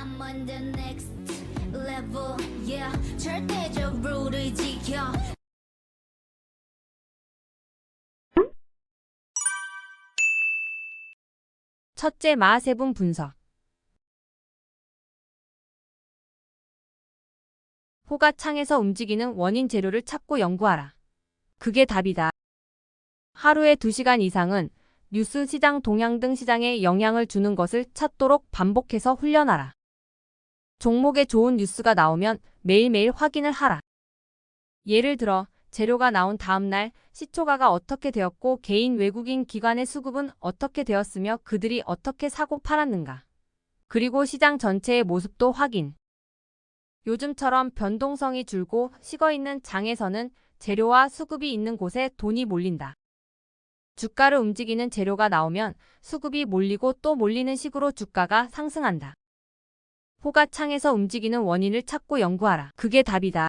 I'm on the next level, yeah. 절대적 룰을 지켜. 첫째, 마세분 분석. 호가 창에서 움직이는 원인 재료를 찾고 연구하라. 그게 답이다. 하루에 2시간 이상은 뉴스, 시장 동향 등 시장에 영향을 주는 것을 찾도록 반복해서 훈련하라. 종목에 좋은 뉴스가 나오면 매일매일 확인을 하라. 예를 들어 재료가 나온 다음 날 시초가가 어떻게 되었고 개인 외국인 기관의 수급은 어떻게 되었으며 그들이 어떻게 사고 팔았는가. 그리고 시장 전체의 모습도 확인. 요즘처럼 변동성이 줄고 식어있는 장에서는 재료와 수급이 있는 곳에 돈이 몰린다. 주가를 움직이는 재료가 나오면 수급이 몰리고 또 몰리는 식으로 주가가 상승한다. 호가 창에서 움직이는 원인을 찾고 연구하라. 그게 답이다.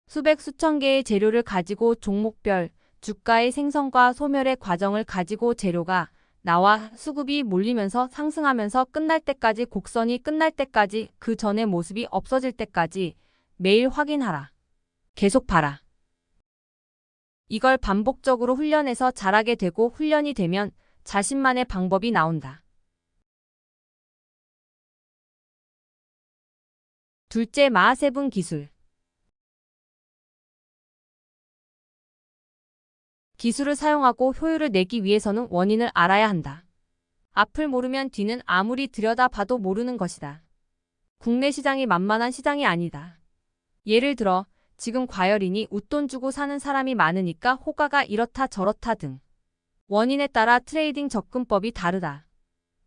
수백 수천 개의 재료를 가지고 종목별 주가의 생성과 소멸의 과정을 가지고 재료가 나와 수급이 몰리면서 상승하면서 끝날 때까지 곡선이 끝날 때까지 그 전의 모습이 없어질 때까지 매일 확인하라. 계속 봐라. 이걸 반복적으로 훈련해서 잘하게 되고 훈련이 되면 자신만의 방법이 나온다. 둘째, 마세분 기술. 기술을 사용하고 효율을 내기 위해서는 원인을 알아야 한다. 앞을 모르면 뒤는 아무리 들여다봐도 모르는 것이다. 국내 시장이 만만한 시장이 아니다. 예를 들어 지금 과열이니 웃돈 주고 사는 사람이 많으니까 호가가 이렇다 저렇다 등. 원인에 따라 트레이딩 접근법이 다르다.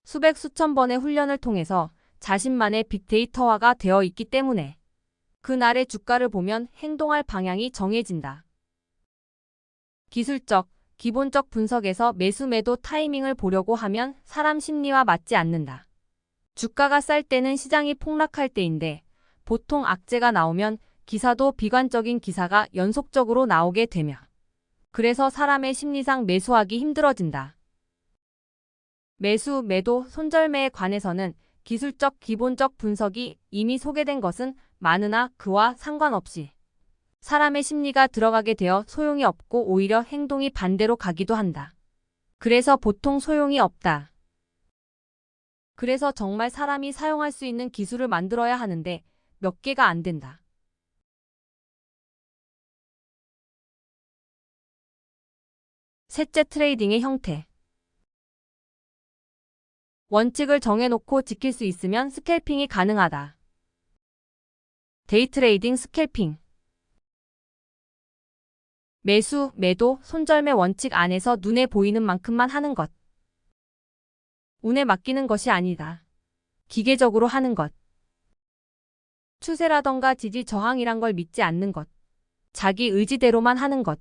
수백 수천 번의 훈련을 통해서 자신만의 빅데이터화가 되어 있기 때문에 그날의 주가를 보면 행동할 방향이 정해진다. 기술적, 기본적 분석에서 매수 매도 타이밍을 보려고 하면 사람 심리와 맞지 않는다. 주가가 쌀 때는 시장이 폭락할 때인데 보통 악재가 나오면 기사도 비관적인 기사가 연속적으로 나오게 되며 그래서 사람의 심리상 매수하기 힘들어진다. 매수, 매도, 손절매에 관해서는 기술적, 기본적 분석이 이미 소개된 것은 많으나 그와 상관없이 사람의 심리가 들어가게 되어 소용이 없고 오히려 행동이 반대로 가기도 한다. 그래서 보통 소용이 없다. 그래서 정말 사람이 사용할 수 있는 기술을 만들어야 하는데 몇 개가 안 된다. 셋째, 트레이딩의 형태. 원칙을 정해놓고 지킬 수 있으면 스캘핑이 가능하다. 데이트레이딩 스캘핑. 매수, 매도, 손절매 원칙 안에서 눈에 보이는 만큼만 하는 것. 운에 맡기는 것이 아니다. 기계적으로 하는 것. 추세라던가 지지 저항이란 걸 믿지 않는 것. 자기 의지대로만 하는 것.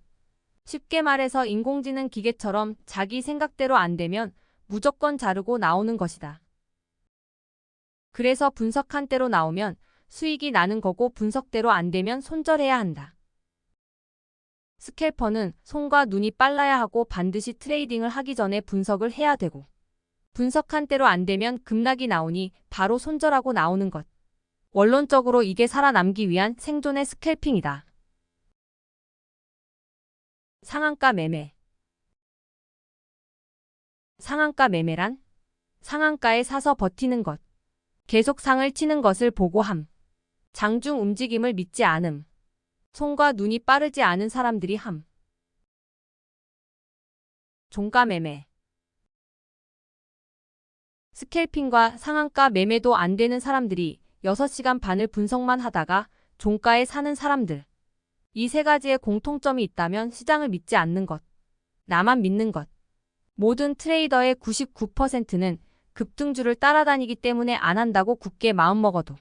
쉽게 말해서 인공지능 기계처럼 자기 생각대로 안 되면 무조건 자르고 나오는 것이다. 그래서 분석한 대로 나오면 수익이 나는 거고 분석대로 안 되면 손절해야 한다. 스캘퍼는 손과 눈이 빨라야 하고 반드시 트레이딩을 하기 전에 분석을 해야 되고 분석한 대로 안 되면 급락이 나오니 바로 손절하고 나오는 것. 원론적으로 이게 살아남기 위한 생존의 스캘핑이다. 상한가 매매. 상한가 매매란 상한가에 사서 버티는 것. 계속 상을 치는 것을 보고함. 장중 움직임을 믿지 않음. 손과 눈이 빠르지 않은 사람들이 함. 종가 매매. 스캘핑과 상한가 매매도 안 되는 사람들이 6시간 반을 분석만 하다가 종가에 사는 사람들. 이 세 가지의 공통점이 있다면 시장을 믿지 않는 것. 나만 믿는 것. 모든 트레이더의 99%는 급등주를 따라다니기 때문에 안 한다고 굳게 마음먹어도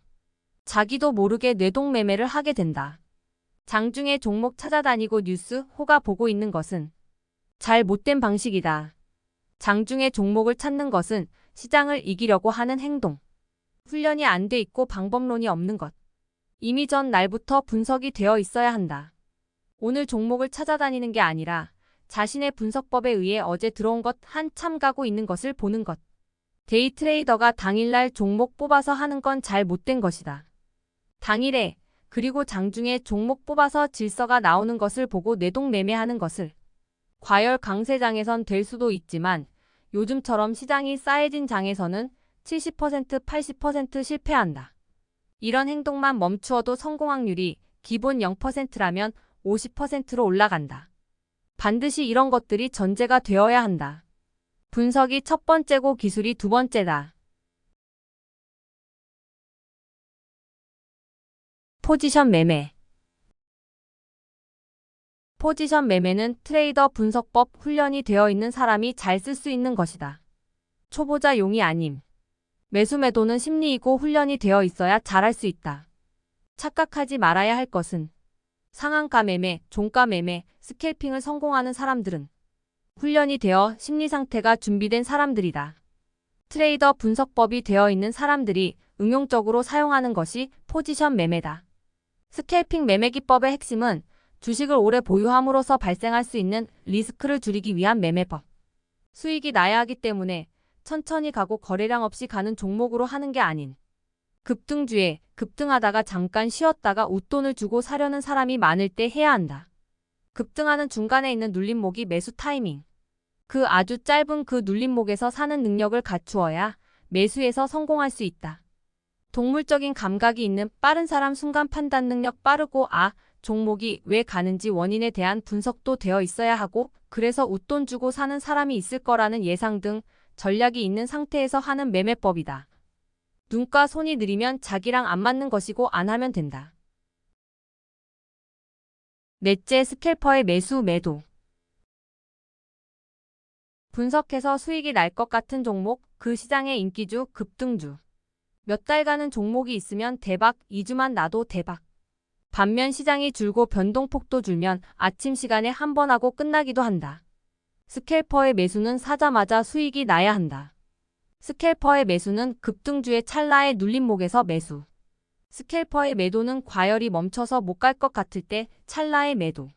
자기도 모르게 뇌동매매를 하게 된다. 장중에 종목 찾아다니고 뉴스, 호가 보고 있는 것은 잘 못된 방식이다. 장중에 종목을 찾는 것은 시장을 이기려고 하는 행동. 훈련이 안 돼 있고 방법론이 없는 것. 이미 전 날부터 분석이 되어 있어야 한다. 오늘 종목을 찾아다니는 게 아니라 자신의 분석법에 의해 어제 들어온 것 한참 가고 있는 것을 보는 것. 데이 트레이더가 당일날 종목 뽑아서 하는 건 잘 못된 것이다. 당일에 그리고 장중에 종목 뽑아서 질서가 나오는 것을 보고 내동매매하는 것을 과열 강세장에선 될 수도 있지만 요즘처럼 시장이 싸해진 장에서는 70%, 80% 실패한다. 이런 행동만 멈추어도 성공 확률이 기본 0%라면 50%로 올라간다. 반드시 이런 것들이 전제가 되어야 한다. 분석이 첫 번째고 기술이 두 번째다. 포지션 매매. 포지션 매매는 트레이더 분석법 훈련이 되어 있는 사람이 잘 쓸 수 있는 것이다. 초보자용이 아님. 매수 매도는 심리이고 훈련이 되어 있어야 잘할 수 있다. 착각하지 말아야 할 것은 상한가 매매, 종가 매매, 스캘핑을 성공하는 사람들은 훈련이 되어 심리 상태가 준비된 사람들이다. 트레이더 분석법이 되어 있는 사람들이 응용적으로 사용하는 것이 포지션 매매다. 스캘핑 매매 기법의 핵심은 주식을 오래 보유함으로써 발생할 수 있는 리스크를 줄이기 위한 매매법. 수익이 나야 하기 때문에 천천히 가고 거래량 없이 가는 종목으로 하는 게 아닌 급등주에 급등하다가 잠깐 쉬었다가 웃돈을 주고 사려는 사람이 많을 때 해야 한다. 급등하는 중간에 있는 눌림목이 매수 타이밍. 그 아주 짧은 그 눌림목에서 사는 능력을 갖추어야 매수에서 성공할 수 있다. 동물적인 감각이 있는 빠른 사람 순간 판단 능력 빠르고 종목이 왜 가는지 원인에 대한 분석도 되어 있어야 하고 그래서 웃돈 주고 사는 사람이 있을 거라는 예상 등 전략이 있는 상태에서 하는 매매법이다. 눈과 손이 느리면 자기랑 안 맞는 것이고 안 하면 된다. 넷째, 스캘퍼의 매수 매도. 분석해서 수익이 날 것 같은 종목, 그 시장의 인기주, 급등주. 몇 달 가는 종목이 있으면 대박, 2주만 나도 대박. 반면 시장이 줄고 변동폭도 줄면 아침 시간에 한 번 하고 끝나기도 한다. 스캘퍼의 매수는 사자마자 수익이 나야 한다. 스캘퍼의 매수는 급등주의 찰나의 눌림목에서 매수. 스캘퍼의 매도는 과열이 멈춰서 못 갈 것 같을 때 찰나의 매도.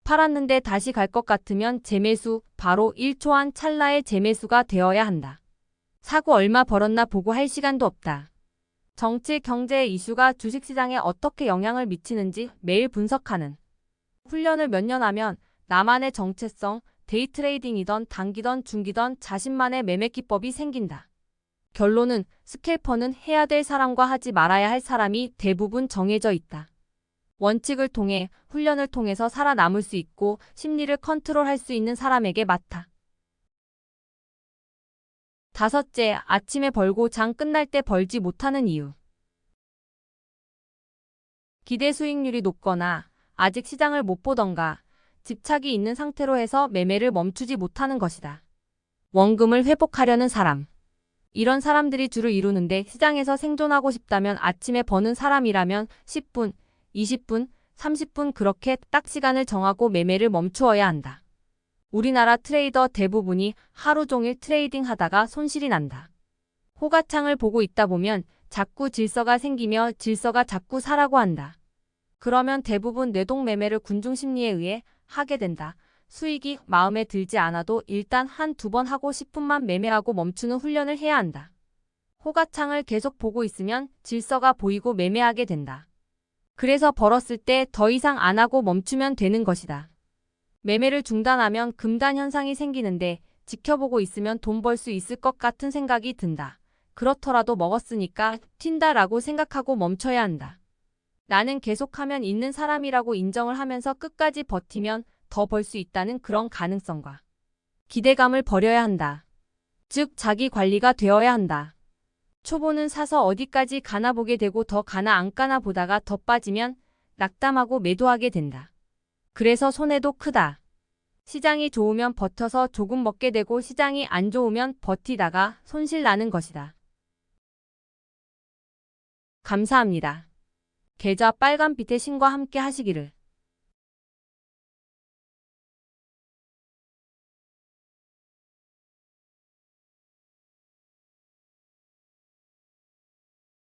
팔았는데 다시 갈 것 같으면 재매수, 바로 1초 안 찰나의 재매수가 되어야 한다. 사고 얼마 벌었나 보고 할 시간도 없다. 정치, 경제 이슈가 주식시장에 어떻게 영향을 미치는지 매일 분석하는 훈련을 몇 년 하면 나만의 정체성, 데이 트레이딩이던 단기던 중기던 자신만의 매매 기법이 생긴다. 결론은 스캘퍼는 해야 될 사람과 하지 말아야 할 사람이 대부분 정해져 있다. 원칙을 통해 훈련을 통해서 살아남을 수 있고 심리를 컨트롤할 수 있는 사람에게 맡아. 다섯째, 아침에 벌고 장 끝날 때 벌지 못하는 이유. 기대 수익률이 높거나 아직 시장을 못 보던가 집착이 있는 상태로 해서 매매를 멈추지 못하는 것이다. 원금을 회복하려는 사람. 이런 사람들이 주를 이루는데 시장에서 생존하고 싶다면 아침에 버는 사람이라면 10분, 20분, 30분 그렇게 딱 시간을 정하고 매매를 멈추어야 한다. 우리나라 트레이더 대부분이 하루 종일 트레이딩 하다가 손실이 난다. 호가창을 보고 있다 보면 자꾸 질서가 생기며 질서가 자꾸 사라고 한다. 그러면 대부분 뇌동매매를 군중심리에 의해 하게 된다. 수익이 마음에 들지 않아도 일단 한두 번 하고 10분만 매매하고 멈추는 훈련을 해야 한다. 호가창을 계속 보고 있으면 질서가 보이고 매매하게 된다. 그래서 벌었을 때 더 이상 안 하고 멈추면 되는 것이다. 매매를 중단하면 금단 현상이 생기는데 지켜보고 있으면 돈 벌 수 있을 것 같은 생각이 든다. 그렇더라도 먹었으니까 튄다라고 생각하고 멈춰야 한다. 나는 계속하면 있는 사람이라고 인정을 하면서 끝까지 버티면 더 벌 수 있다는 그런 가능성과 기대감을 버려야 한다. 즉 자기 관리가 되어야 한다. 초보는 사서 어디까지 가나 보게 되고 더 가나 안 가나 보다가 더 빠지면 낙담하고 매도하게 된다. 그래서 손해도 크다. 시장이 좋으면 버텨서 조금 먹게 되고 시장이 안 좋으면 버티다가 손실 나는 것이다. 감사합니다. 계좌 빨간빛의 신과 함께 하시기를.